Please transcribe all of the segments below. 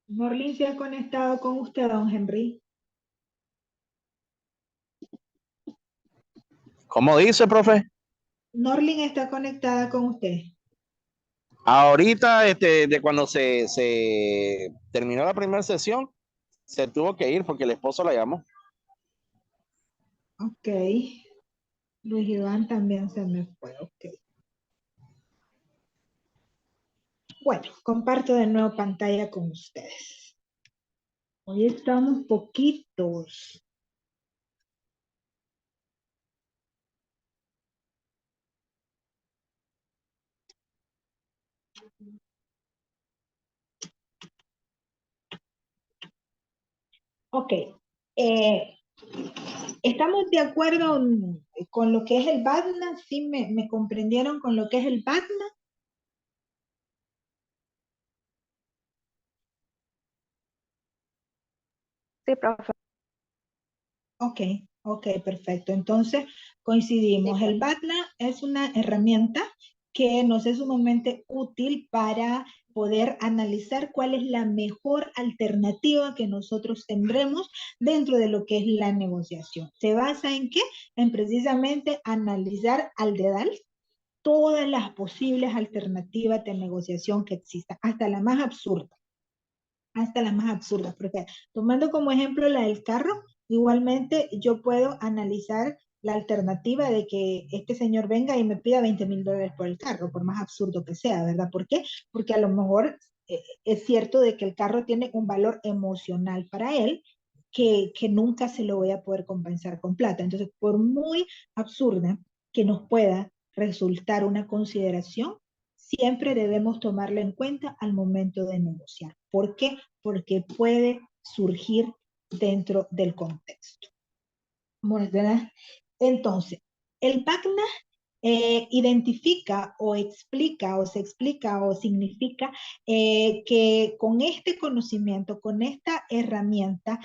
Norlin se ha conectado con usted, don Henry. ¿Cómo dice, profe? Norlin está conectada con usted. Ahorita, de cuando se terminó la primera sesión, se tuvo que ir porque el esposo la llamó. Ok. Luis Iván también se me fue. Ok. Bueno, comparto de nuevo pantalla con ustedes. Hoy estamos poquitos. Ok. eh, ¿Estamos de acuerdo con lo que es el BATNA? ¿Sí me comprendieron con lo que es el BATNA? Sí, profe. Ok, ok, perfecto. Entonces, coincidimos. El BATNA es una herramienta que nos es sumamente útil para poder analizar cuál es la mejor alternativa que nosotros tendremos dentro de lo que es la negociación. ¿Se basa en qué? En precisamente analizar al dedal todas las posibles alternativas de negociación que existan, hasta las más absurdas, porque tomando como ejemplo la del carro, igualmente yo puedo analizar la alternativa de que este señor venga y me pida $20,000 por el carro, por más absurdo que sea, ¿verdad? ¿Por qué? Porque a lo mejor es cierto de que el carro tiene un valor emocional para él que nunca se lo voy a poder compensar con plata. Entonces, por muy absurda que nos pueda resultar una consideración, siempre debemos tomarla en cuenta al momento de negociar. ¿Por qué? Porque puede surgir dentro del contexto. ¿Verdad? Entonces, el BACNA identifica o explica o se explica o significa que con este conocimiento, con esta herramienta,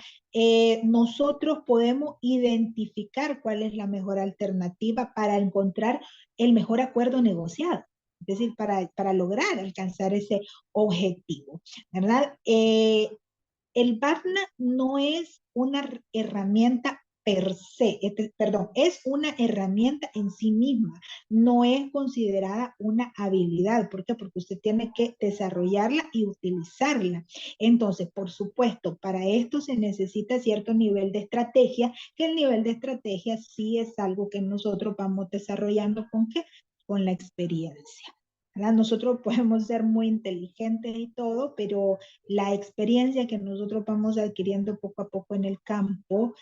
nosotros podemos identificar cuál es la mejor alternativa para encontrar el mejor acuerdo negociado. Es decir, para lograr alcanzar ese objetivo, ¿verdad? El BATNA no es una herramienta per se, perdón, es una herramienta en sí misma, no es considerada una habilidad. ¿Por qué? Porque usted tiene que desarrollarla y utilizarla. Entonces, por supuesto, para esto se necesita cierto nivel de estrategia, que el nivel de estrategia sí es algo que nosotros vamos desarrollando ¿con qué? Con la experiencia. ¿Verdad? Nosotros podemos ser muy inteligentes y todo, pero la experiencia que nosotros vamos adquiriendo poco a poco en el campo,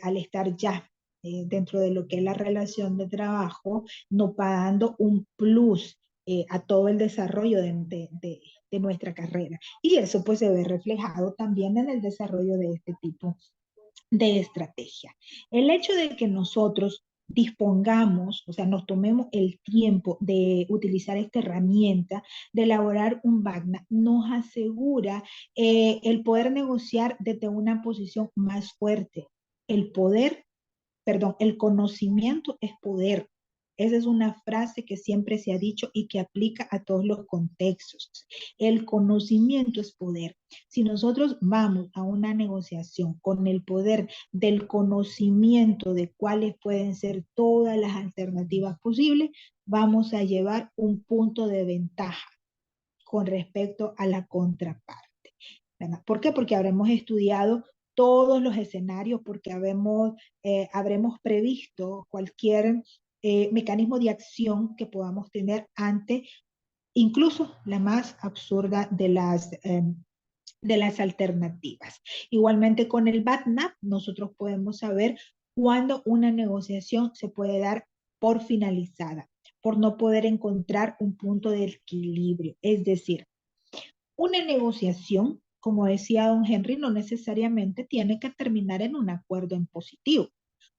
al estar ya dentro de lo que es la relación de trabajo, nos va dando un plus a todo el desarrollo de nuestra carrera. Y eso pues se ve reflejado también en el desarrollo de este tipo de estrategia. El hecho de que nosotros dispongamos, o sea, nos tomemos el tiempo de utilizar esta herramienta, de elaborar un BACNA, nos asegura el poder negociar desde una posición más fuerte. El poder, perdón, el conocimiento es poder. Esa es una frase que siempre se ha dicho y que aplica a todos los contextos. El conocimiento es poder. Si nosotros vamos a una negociación con el poder del conocimiento de cuáles pueden ser todas las alternativas posibles, vamos a llevar un punto de ventaja con respecto a la contraparte, ¿verdad? ¿Por qué? Porque habremos estudiado todos los escenarios, porque habremos previsto cualquier mecanismo de acción que podamos tener ante incluso la más absurda de las alternativas. Igualmente con el BATNAP, nosotros podemos saber cuándo una negociación se puede dar por finalizada, por no poder encontrar un punto de equilibrio. Es decir, una negociación, como decía don Henry, no necesariamente tiene que terminar en un acuerdo en positivo.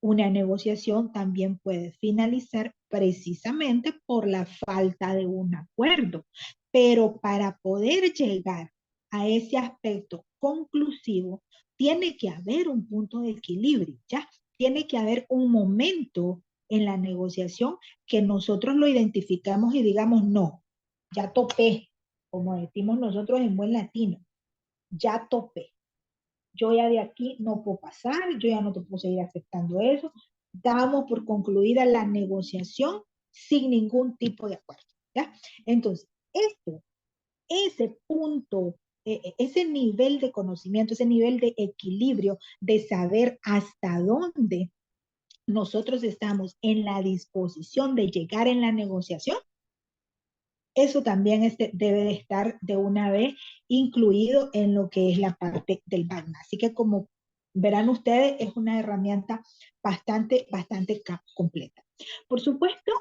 Una negociación también puede finalizar precisamente por la falta de un acuerdo. Pero para poder llegar a ese aspecto conclusivo, tiene que haber un punto de equilibrio, ¿ya? Tiene que haber un momento en la negociación que nosotros lo identificamos y digamos, no, ya topé, como decimos nosotros en buen latino. ya topé, yo ya de aquí no puedo pasar, yo ya no te puedo seguir aceptando eso, damos por concluida la negociación sin ningún tipo de acuerdo, ¿ya? Entonces, esto, ese punto, ese nivel de conocimiento, ese nivel de equilibrio, de saber hasta dónde nosotros estamos en la disposición de llegar en la negociación, eso también debe de estar de una vez incluido en lo que es la parte del BACNA. Así que como verán ustedes, es una herramienta bastante completa. Por supuesto,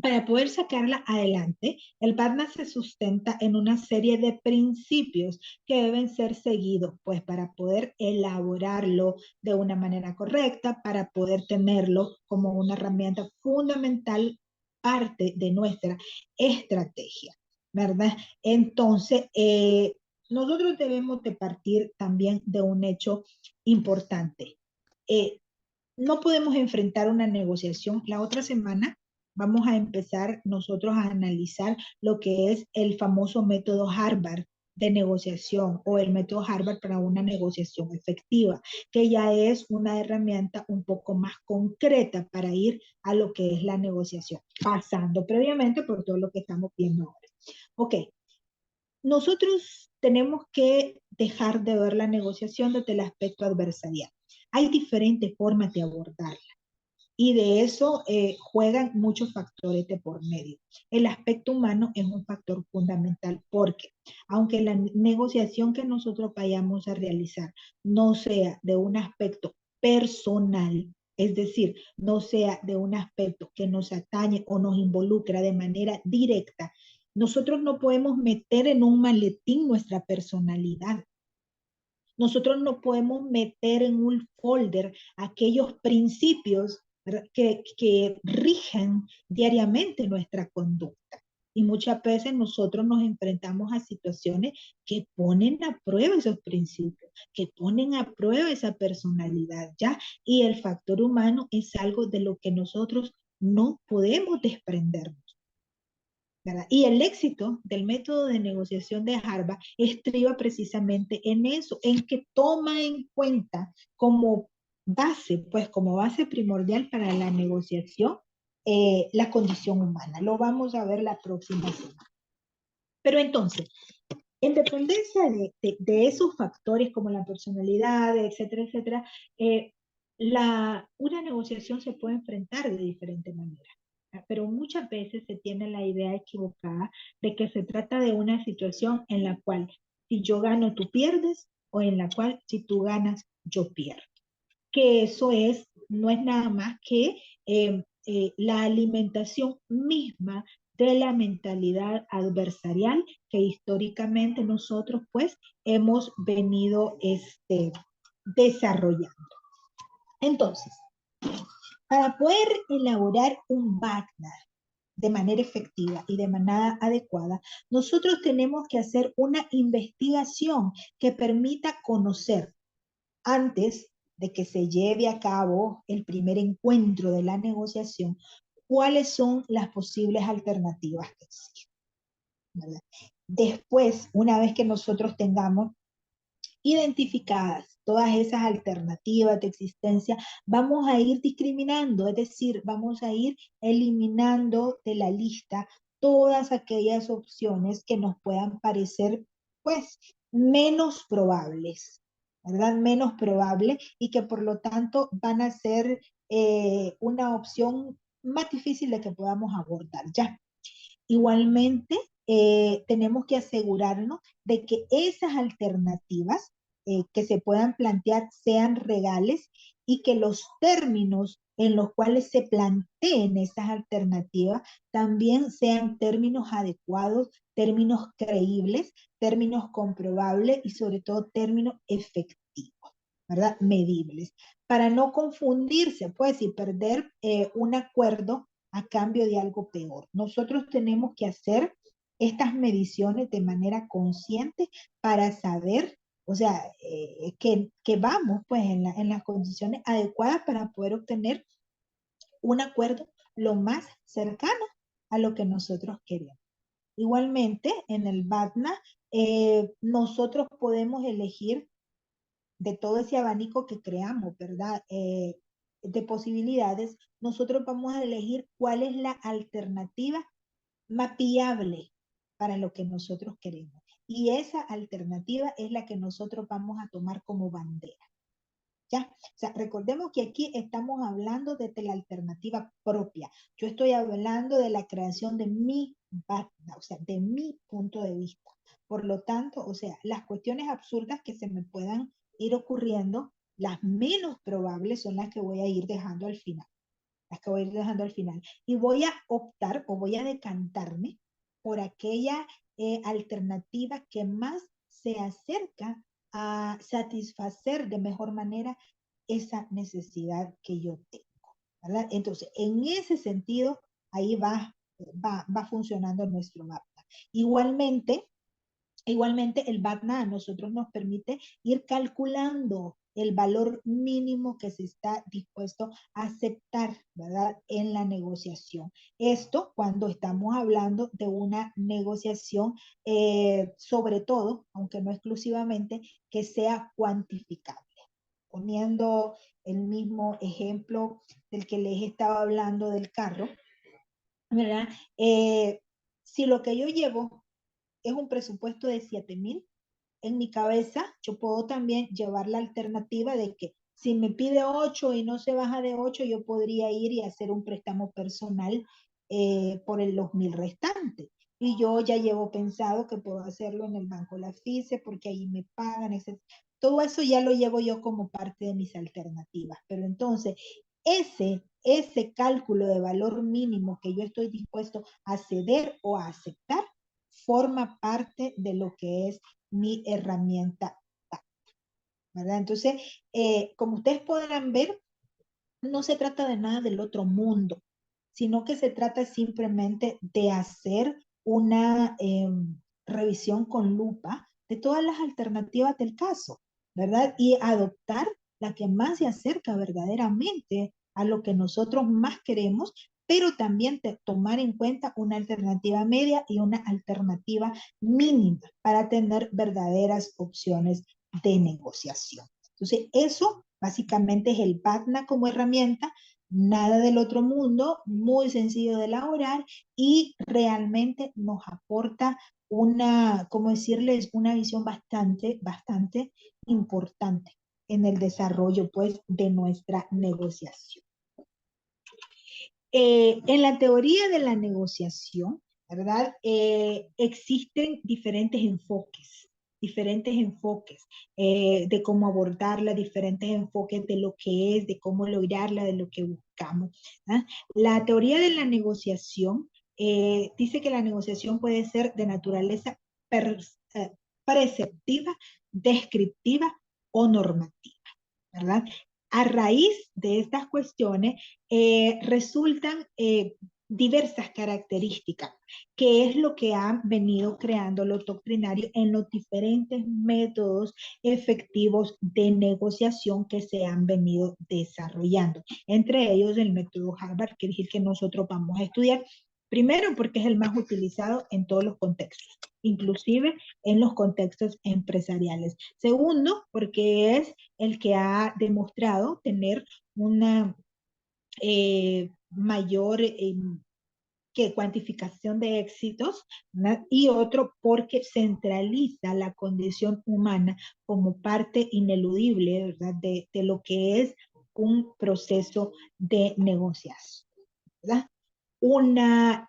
para poder sacarla adelante, el BACNA se sustenta en una serie de principios que deben ser seguidos, pues para poder elaborarlo de una manera correcta, para poder tenerlo como una herramienta fundamental, parte de nuestra estrategia, ¿verdad? Entonces, nosotros debemos de partir también de un hecho importante. Eh, no podemos enfrentar una negociación. La otra semana vamos a empezar nosotros a analizar lo que es el famoso método Harvard de negociación o el método Harvard para una negociación efectiva, que ya es una herramienta un poco más concreta para ir a lo que es la negociación, pasando previamente por todo lo que estamos viendo ahora. Ok, nosotros tenemos que dejar de ver la negociación desde el aspecto adversarial. Hay diferentes formas de abordarla y de eso juegan muchos factores de por medio. El aspecto humano es un factor fundamental porque aunque la negociación que nosotros vayamos a realizar no sea de un aspecto personal, es decir, no sea de un aspecto que nos atañe o nos involucra de manera directa, nosotros no podemos meter en un maletín nuestra personalidad. Nosotros no podemos meter en un folder aquellos principios que rigen diariamente nuestra conducta. Y muchas veces nosotros nos enfrentamos a situaciones que ponen a prueba esos principios, que ponen a prueba esa personalidad, ¿ya? Y el factor humano es algo de lo que nosotros no podemos desprendernos, ¿verdad? Y el éxito del método de negociación de Harvard estriba precisamente en eso, en que toma en cuenta como base, pues como base primordial para la negociación, la condición humana. Lo vamos a ver la próxima semana. Pero entonces, en dependencia de esos factores como la personalidad, etcétera, etcétera, una negociación se puede enfrentar de diferente manera. Pero muchas veces se tiene la idea equivocada de que se trata de una situación en la cual si yo gano, tú pierdes, o en la cual si tú ganas, yo pierdo. Que eso no es nada más que la alimentación misma de la mentalidad adversarial que históricamente nosotros pues hemos venido desarrollando. Entonces, para poder elaborar un BACNA de manera efectiva y de manera adecuada, nosotros tenemos que hacer una investigación que permita conocer antes de que se lleve a cabo el primer encuentro de la negociación, cuáles son las posibles alternativas que existen, ¿verdad? Después, una vez que nosotros tengamos identificadas todas esas alternativas de existencia, vamos a ir discriminando, es decir, vamos a ir eliminando de la lista todas aquellas opciones que nos puedan parecer, pues, menos probables, ¿verdad? Menos probable y que por lo tanto van a ser una opción más difícil de que podamos abordar, ¿ya? Igualmente, tenemos que asegurarnos de que esas alternativas que se puedan plantear sean regales y que los términos en los cuales se planteen esas alternativas también sean términos adecuados, términos creíbles, términos comprobables y sobre todo términos efectivos, ¿verdad? Medibles, para no confundirse, pues, y perder un acuerdo a cambio de algo peor. Nosotros tenemos que hacer estas mediciones de manera consciente para saber, o sea, que vamos pues en las condiciones adecuadas para poder obtener un acuerdo lo más cercano a lo que nosotros queremos. Igualmente, en el BATNA nosotros podemos elegir de todo ese abanico que creamos, ¿verdad? De posibilidades, nosotros vamos a elegir cuál es la alternativa más viable para lo que nosotros queremos. Y esa alternativa es la que nosotros vamos a tomar como bandera. ¿Ya? O sea, recordemos que aquí estamos hablando de la alternativa propia. Yo estoy hablando de la creación de mi banda, o sea, de mi punto de vista. Por lo tanto, o sea, las cuestiones absurdas que se me puedan ir ocurriendo, las menos probables son las que voy a ir dejando al final. Las que voy a ir dejando al final. Y voy a optar o voy a decantarme por aquella alternativa que más se acerca a satisfacer de mejor manera esa necesidad que yo tengo, ¿verdad? Entonces, en ese sentido, ahí va funcionando nuestro mapa. Igualmente, Igualmente, el BATNA a nosotros nos permite ir calculando el valor mínimo que se está dispuesto a aceptar, ¿verdad? En la negociación. Esto cuando estamos hablando de una negociación, sobre todo, aunque no exclusivamente, que sea cuantificable. Poniendo el mismo ejemplo del que les estaba hablando del carro, ¿verdad? Si lo que yo llevo es un presupuesto de 7,000, en mi cabeza yo puedo también llevar la alternativa de que si me pide 8 y no se baja de 8, yo podría ir y hacer un préstamo personal por los 1,000 restantes. Y yo ya llevo pensado que puedo hacerlo en el Banco La FICE porque ahí me pagan, etc. Todo eso ya lo llevo yo como parte de mis alternativas. Pero entonces, ese cálculo de valor mínimo que yo estoy dispuesto a ceder o a aceptar forma parte de lo que es mi herramienta, ¿verdad? Entonces, como ustedes podrán ver, no se trata de nada del otro mundo, sino que se trata simplemente de hacer una revisión con lupa de todas las alternativas del caso, ¿verdad? Y adoptar la que más se acerca verdaderamente a lo que nosotros más queremos, pero también tomar en cuenta una alternativa media y una alternativa mínima para tener verdaderas opciones de negociación. Entonces, eso básicamente es el BATNA como herramienta, nada del otro mundo, muy sencillo de elaborar y realmente nos aporta una, ¿cómo decirles? Una visión bastante importante en el desarrollo, pues, de nuestra negociación. En la teoría de la negociación, ¿verdad? Existen diferentes enfoques de cómo abordarla, diferentes enfoques de lo que es, de cómo lograrla, de lo que buscamos. ¿Ah? La teoría de la negociación dice que la negociación puede ser de naturaleza perceptiva, descriptiva o normativa, ¿verdad? A raíz de estas cuestiones resultan diversas características, que es lo que han venido creando los doctrinarios en los diferentes métodos efectivos de negociación que se han venido desarrollando. Entre ellos el método Harvard, que es el que nosotros vamos a estudiar. Primero, porque es el más utilizado en todos los contextos, inclusive en los contextos empresariales. Segundo, porque es el que ha demostrado tener una mayor que cuantificación de éxitos, ¿verdad? Y otro porque centraliza la condición humana como parte ineludible, ¿verdad? De lo que es un proceso de negociación, ¿verdad? Una,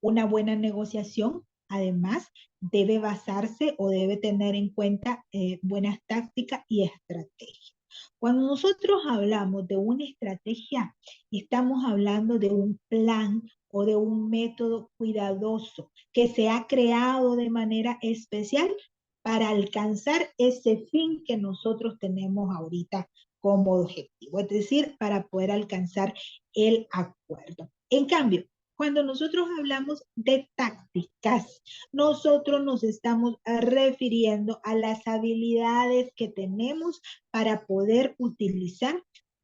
una buena negociación, además, debe basarse o debe tener en cuenta buenas tácticas y estrategias. Cuando nosotros hablamos de una estrategia, estamos hablando de un plan o de un método cuidadoso que se ha creado de manera especial para alcanzar ese fin que nosotros tenemos ahorita como objetivo, es decir, para poder alcanzar el acuerdo. En cambio, cuando nosotros hablamos de tácticas, nosotros nos estamos refiriendo a las habilidades que tenemos para poder utilizar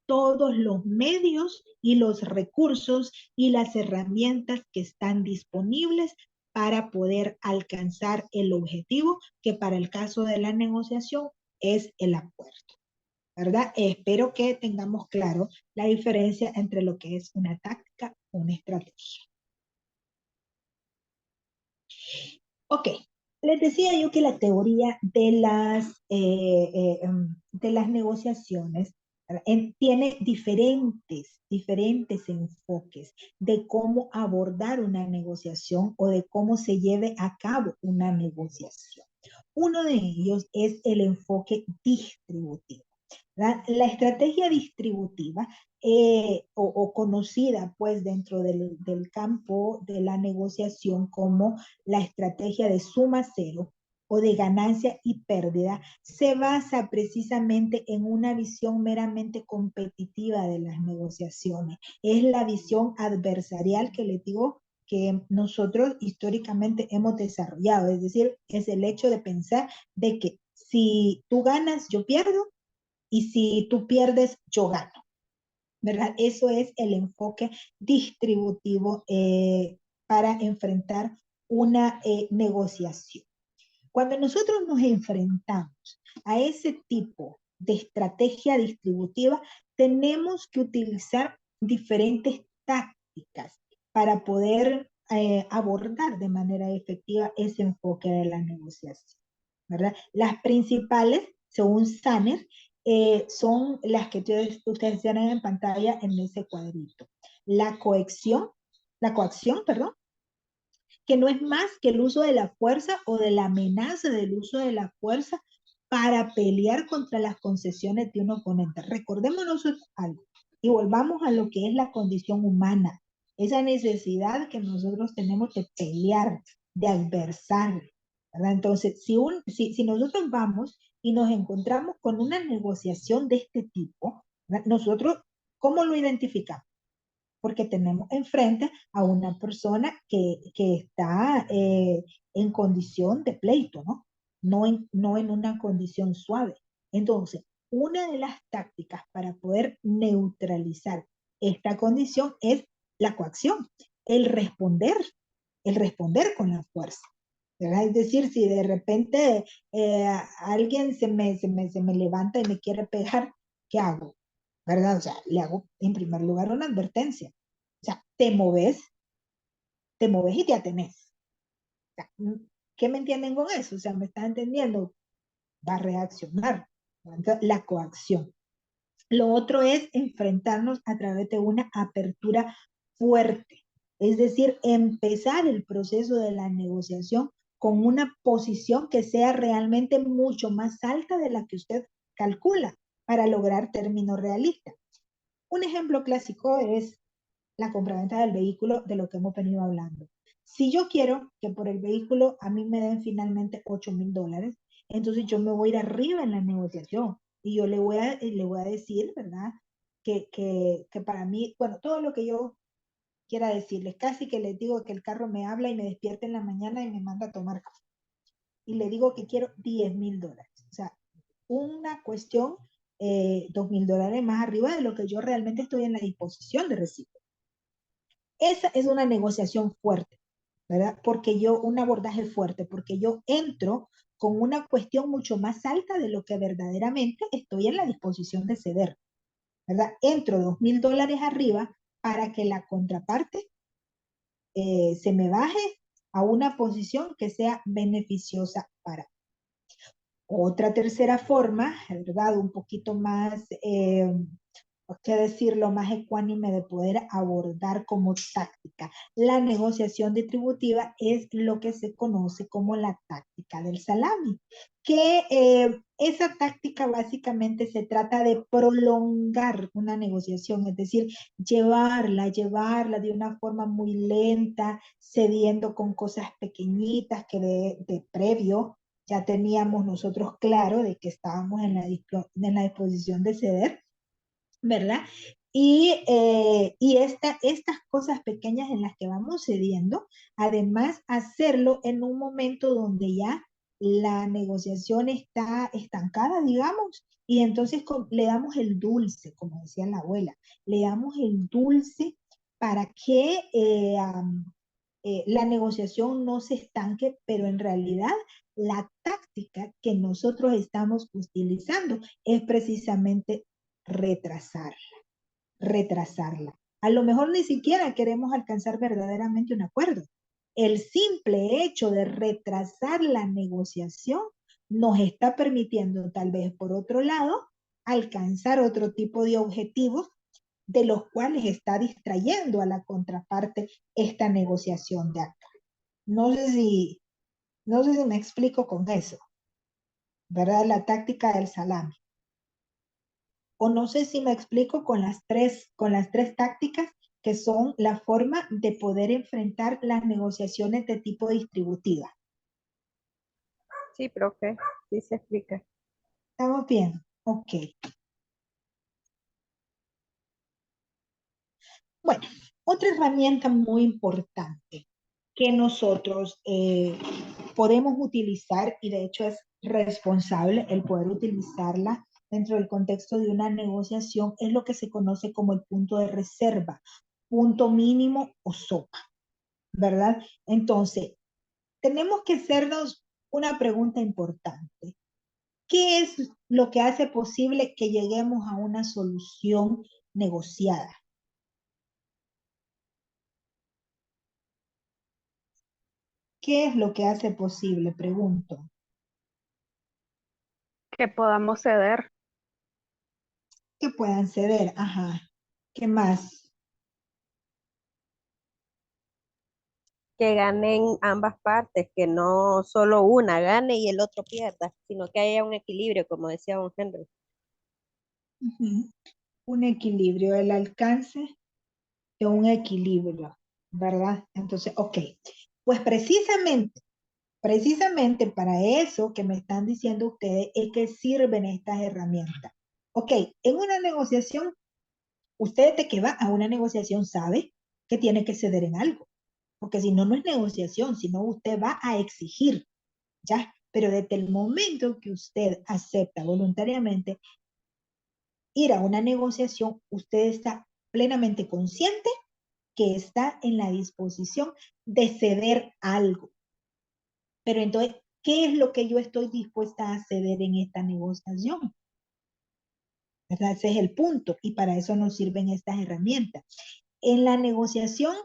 todos los medios y los recursos y las herramientas que están disponibles para poder alcanzar el objetivo, que para el caso de la negociación es el acuerdo, ¿verdad? Espero que tengamos claro la diferencia entre lo que es una táctica o una estrategia. Ok, les decía yo que la teoría de las negociaciones, ¿verdad? Tiene diferentes enfoques de cómo abordar una negociación o de cómo se lleve a cabo una negociación. Uno de ellos es el enfoque distributivo. La estrategia distributiva, o conocida pues dentro del campo de la negociación como la estrategia de suma cero o de ganancia y pérdida, se basa precisamente en una visión meramente competitiva de las negociaciones. Es la visión adversarial que les digo que nosotros históricamente hemos desarrollado, es decir, es el hecho de pensar de que si tú ganas, yo pierdo, y si tú pierdes, yo gano, ¿verdad? Eso es el enfoque distributivo para enfrentar una negociación. Cuando nosotros nos enfrentamos a ese tipo de estrategia distributiva, tenemos que utilizar diferentes tácticas para poder abordar de manera efectiva ese enfoque de la negociación, ¿verdad? Las principales, según Saner, son las que ustedes tienen en pantalla en ese cuadrito. La coacción, perdón, que no es más que el uso de la fuerza o de la amenaza del uso de la fuerza para pelear contra las concesiones de un oponente. Recordémonos algo y volvamos a lo que es la condición humana, esa necesidad que nosotros tenemos de pelear, de adversar, ¿verdad? Entonces, si nosotros vamos y nos encontramos con una negociación de este tipo, ¿verdad? Nosotros, ¿cómo lo identificamos? Porque tenemos enfrente a una persona que está en condición de pleito, ¿no? No en una condición suave. Entonces, una de las tácticas para poder neutralizar esta condición es la coacción, el responder, el responder con la fuerza, ¿verdad? Es decir, si de repente alguien se me levanta y me quiere pegar, ¿qué hago? ¿Verdad? O sea, le hago en primer lugar una advertencia. O sea, te moves y te atenés. O sea, ¿qué me entienden con eso? O sea, ¿me están entendiendo? Va a reaccionar. Entonces, la coacción. Lo otro es enfrentarnos a través de una apertura fuerte. Es decir, empezar el proceso de la negociación con una posición que sea realmente mucho más alta de la que usted calcula para lograr términos realistas. Un ejemplo clásico es la compraventa del vehículo, de lo que hemos venido hablando. Si yo quiero que por el vehículo a mí me den finalmente $8,000, entonces yo me voy a ir arriba en la negociación y yo le voy a decir, ¿verdad? Que para mí, bueno, todo lo que yo quiera decirles, casi que les digo que el carro me habla y me despierta en la mañana y me manda a tomar café. Y le digo que quiero $10,000. O sea, una cuestión, $2,000 más arriba de lo que yo realmente estoy en la disposición de recibir. Esa es una negociación fuerte, ¿verdad? Un abordaje fuerte, porque yo entro con una cuestión mucho más alta de lo que verdaderamente estoy en la disposición de ceder, ¿verdad? Entro $2,000 arriba para que la contraparte se me baje a una posición que sea beneficiosa para mí. Otra tercera forma, ¿verdad? Un poquito más qué decirlo, más ecuánime de poder abordar como táctica. La negociación distributiva es lo que se conoce como la táctica del salami, que esa táctica básicamente se trata de prolongar una negociación, es decir, llevarla de una forma muy lenta, cediendo con cosas pequeñitas que de previo ya teníamos nosotros claro de que estábamos en la disposición de ceder, ¿verdad? Y estas cosas pequeñas en las que vamos cediendo, además hacerlo en un momento donde ya la negociación está estancada, digamos, y entonces le damos el dulce, como decía la abuela, le damos el dulce para que la negociación no se estanque, pero en realidad la táctica que nosotros estamos utilizando es precisamente retrasarla, retrasarla. A lo mejor ni siquiera queremos alcanzar verdaderamente un acuerdo. El simple hecho de retrasar la negociación nos está permitiendo, tal vez por otro lado, alcanzar otro tipo de objetivos de los cuales está distrayendo a la contraparte esta negociación de acá. No sé si, no sé si me explico con eso, ¿verdad? La táctica del salami. O no sé si me explico con las tres tácticas que son la forma de poder enfrentar las negociaciones de tipo distributiva. Sí, profe, sí se explica. ¿Estamos bien? Ok. Bueno, otra herramienta muy importante que nosotros podemos utilizar, y de hecho es responsable el poder utilizarla dentro del contexto de una negociación, es lo que se conoce como el punto de reserva, punto mínimo o sopa, ¿verdad? Entonces, tenemos que hacernos una pregunta importante. ¿Qué es lo que hace posible que lleguemos a una solución negociada? ¿Qué es lo que hace posible? Pregunto. Que podamos ceder. Que puedan ceder, ajá. ¿Qué más? Que ganen ambas partes, que no solo una gane y el otro pierda, sino que haya un equilibrio, como decía don Henry. Ujú. Un equilibrio, el alcance de un equilibrio, ¿verdad? Entonces, ok, pues precisamente para eso que me están diciendo ustedes es que sirven estas herramientas. Ok, en una negociación, usted de que va a una negociación sabe que tiene que ceder en algo, porque si no, no es negociación, sino usted va a exigir, ¿ya? Pero desde el momento que usted acepta voluntariamente ir a una negociación, usted está plenamente consciente que está en la disposición de ceder algo. Pero entonces, ¿qué es lo que yo estoy dispuesta a ceder en esta negociación? ¿Verdad? Ese es el punto y para eso nos sirven estas herramientas. En la negociación,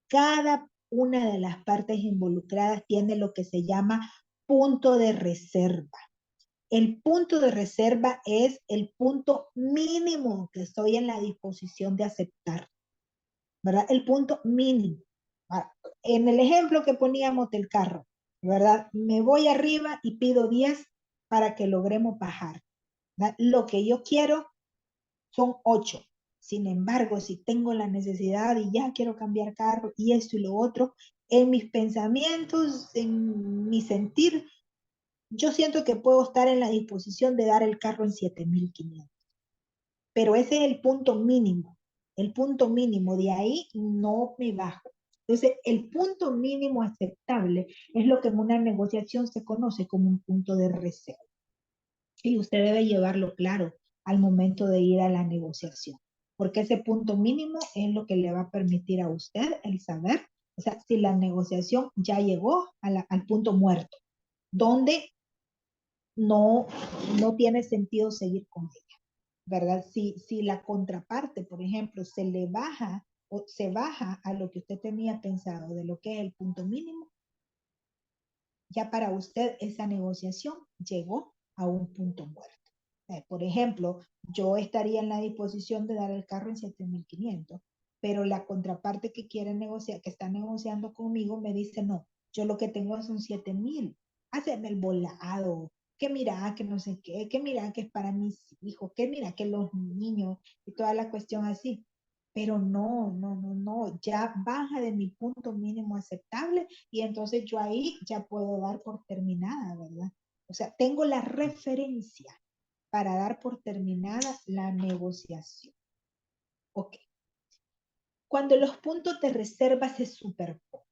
cada una de las partes involucradas tiene lo que se llama punto de reserva. El punto de reserva es el punto mínimo que estoy en la disposición de aceptar, ¿verdad? El punto mínimo. Ah, en el ejemplo que poníamos del carro, ¿verdad? Me voy arriba y pido 10 para que logremos bajar, ¿verdad? Lo que yo quiero son 8. Sin embargo, si tengo la necesidad y ya quiero cambiar carro y esto y lo otro, en mis pensamientos, en mi sentir, yo siento que puedo estar en la disposición de dar el carro en 7,500. Pero ese es el punto mínimo, de ahí no me bajo. Entonces, el punto mínimo aceptable es lo que en una negociación se conoce como un punto de reserva. Y usted debe llevarlo claro al momento de ir a la negociación, porque ese punto mínimo es lo que le va a permitir a usted el saber, o sea, si la negociación ya llegó al punto muerto, donde no, no tiene sentido seguir con ella. ¿Verdad? Si la contraparte, por ejemplo, se le baja o se baja a lo que usted tenía pensado de lo que es el punto mínimo, ya para usted esa negociación llegó a un punto muerto. Por ejemplo, yo estaría en la disposición de dar el carro en 7,500, pero la contraparte que quiere negociar, que está negociando conmigo, me dice, no, yo lo que tengo son 7,000, haceme el volado, que mira, que no sé qué, que mira, que es para mis hijos, que mira, que los niños y toda la cuestión así. Pero no, ya baja de mi punto mínimo aceptable y entonces yo ahí ya puedo dar por terminada, ¿verdad? O sea, tengo la referencia para dar por terminada la negociación. Ok. Cuando los puntos de reserva se superponen,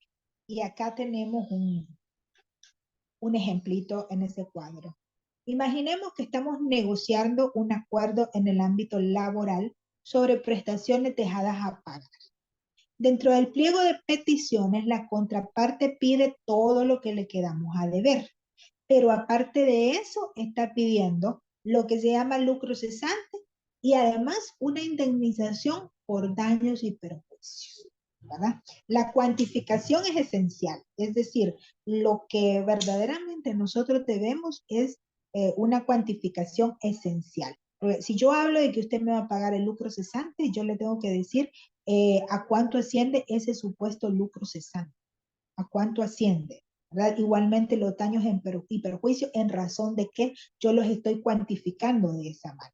y acá tenemos un ejemplito en ese cuadro. Imaginemos que estamos negociando un acuerdo en el ámbito laboral sobre prestaciones dejadas a pagar. Dentro del pliego de peticiones, la contraparte pide todo lo que le quedamos a deber, pero aparte de eso, está pidiendo lo que se llama lucro cesante y además una indemnización por daños y perjuicios, ¿verdad? La cuantificación es esencial, es decir, lo que verdaderamente nosotros debemos es una cuantificación esencial. Si yo hablo de que usted me va a pagar el lucro cesante, yo le tengo que decir a cuánto asciende ese supuesto lucro cesante, a cuánto asciende, ¿verdad? Igualmente los daños y perjuicios en razón de que yo los estoy cuantificando de esa manera,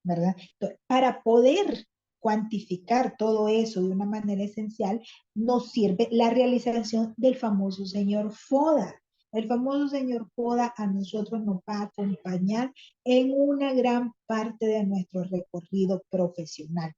¿verdad? Entonces, para poder cuantificar todo eso de una manera esencial, nos sirve la realización del famoso señor FODA. El famoso señor FODA a nosotros nos va a acompañar en una gran parte de nuestro recorrido profesional.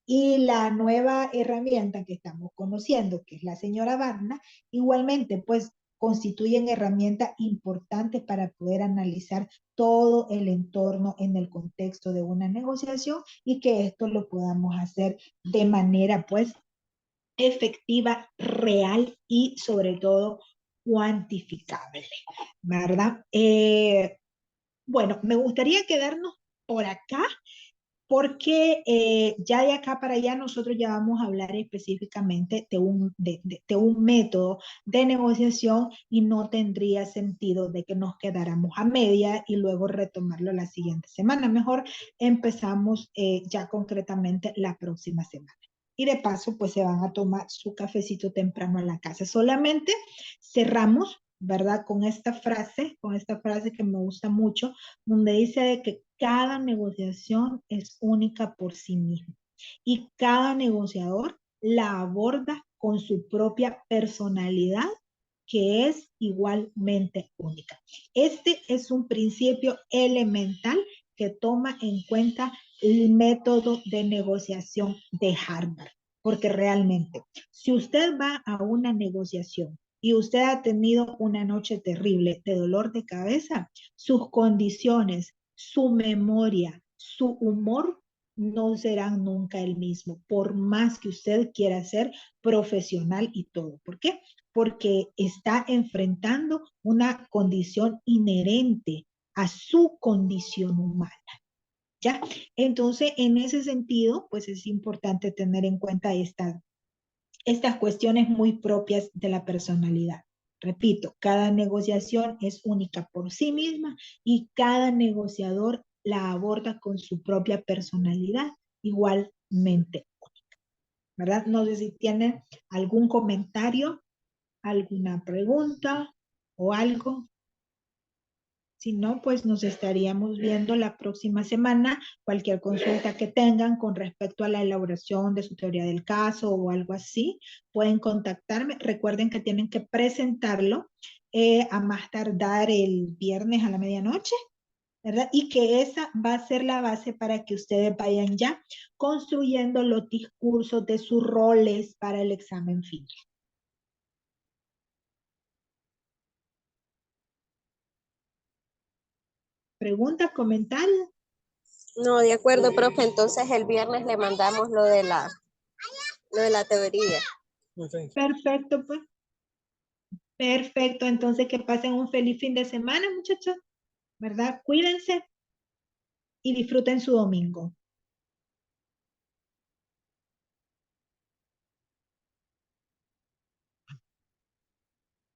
Y la nueva herramienta que estamos conociendo, que es la señora Varna, igualmente, pues constituyen herramientas importantes para poder analizar todo el entorno en el contexto de una negociación y que esto lo podamos hacer de manera, pues, efectiva, real y sobre todo cuantificable, ¿verdad? Bueno, me gustaría quedarnos por acá porque ya de acá para allá nosotros ya vamos a hablar específicamente de un método de negociación y no tendría sentido de que nos quedáramos a media y luego retomarlo la siguiente semana. Mejor empezamos ya concretamente la próxima semana. Y de paso, pues se van a tomar su cafecito temprano a la casa. Solamente cerramos, ¿verdad? Con esta frase que me gusta mucho, donde dice de que cada negociación es única por sí misma y cada negociador la aborda con su propia personalidad que es igualmente única. Este es un principio elemental que toma en cuenta el método de negociación de Harvard, porque realmente, si usted va a una negociación y usted ha tenido una noche terrible de dolor de cabeza, sus condiciones, su memoria, su humor no serán nunca el mismo, por más que usted quiera ser profesional y todo. ¿Por qué? Porque está enfrentando una condición inherente a su condición humana. ¿Ya? Entonces, en ese sentido, pues es importante tener en cuenta estas cuestiones muy propias de la personalidad. Repito, cada negociación es única por sí misma y cada negociador la aborda con su propia personalidad igualmente única, ¿verdad? No sé si tienen algún comentario, alguna pregunta o algo. Si no, pues nos estaríamos viendo la próxima semana. Cualquier consulta que tengan con respecto a la elaboración de su teoría del caso o algo así, pueden contactarme. Recuerden que tienen que presentarlo a más tardar el viernes a la medianoche, ¿verdad? Y que esa va a ser la base para que ustedes vayan ya construyendo los discursos de sus roles para el examen final. ¿Preguntas, comentarios? No, de acuerdo, profe. Entonces el viernes le mandamos lo de la teoría. Perfecto, pues. Perfecto, entonces que pasen un feliz fin de semana, muchachos, ¿verdad? Cuídense y disfruten su domingo.